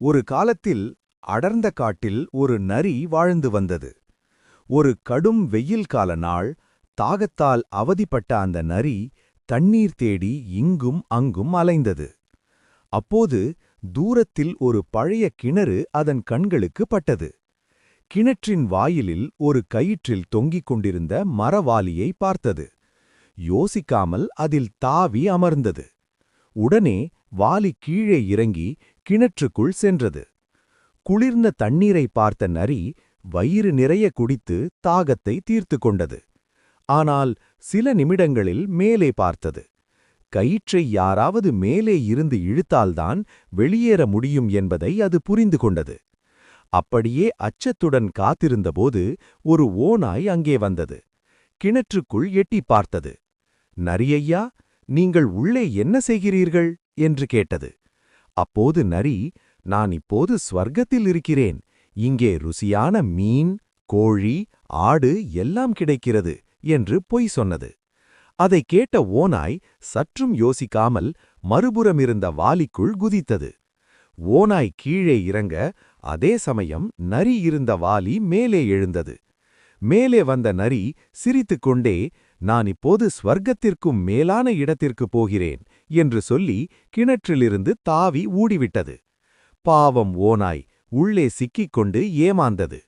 ஒரு காலத்தில் அடர்ந்த காட்டில் ஒரு நரி வாழ்ந்து வந்தது. ஒரு கடும் வெயில் கால நாள், தாகத்தால் அவதிப்பட்ட அந்த நரி தண்ணீர் தேடி இங்கும் அங்கும் அலைந்தது. அப்போது தூரத்தில் ஒரு பழைய கிணறு அதன் கண்களுக்கு பட்டது. கிணற்றின் வாயிலில் ஒரு கயிற்றில் தொங்கிக் கொண்டிருந்த மரவாலியை பார்த்தது. யோசிக்காமல் அதில் தாவி அமர்ந்தது. உடனே வாலி கீழே இறங்கி கிணற்றுக்குள் சென்றது. குளிர்ந்த தண்ணீரை பார்த்த நரி வயிறு நிறைய குடித்து தாகத்தை தீர்த்து கொண்டது. ஆனால் சில நிமிடங்களில் மேலே பார்த்தது. கயிற்றை யாராவது மேலே இருந்து இழுத்தால்தான் வெளியேற முடியும் என்பதை அது புரிந்து கொண்டது. அப்படியே அச்சத்துடன் காத்திருந்தபோது ஒரு ஓநாய் அங்கே வந்தது. கிணற்றுக்குள் எட்டி பார்த்தது. நரியையா, நீங்கள் உள்ளே என்ன செய்கிறீர்கள் என்று கேட்டது. அப்போது நரி, நான் இப்போது ஸ்வர்க்கத்தில் இருக்கிறேன். இங்கே ருசியான மீன், கோழி, ஆடு எல்லாம் கிடைக்கிறது என்று பொய் சொன்னது. அதைக் கேட்ட ஓநாய் சற்றும் யோசிக்காமல் மறுபுறமிருந்த வாலிக்குள் குதித்தது. ஓநாய் கீழே இறங்க, அதே சமயம் நரி இருந்த வாலி மேலே எழுந்தது. மேலே வந்த நரி சிரித்துக்கொண்டே, நான் இப்போது ஸ்வர்க்கத்திற்கும் மேலான இடத்திற்குப் போகிறேன் என்று சொல்லி கிணற்றிலிருந்து தாவி ஊடிவிட்டது. பாவம் ஓநாய் உள்ளே சிக்கிக்கொண்டு ஏமாந்தது.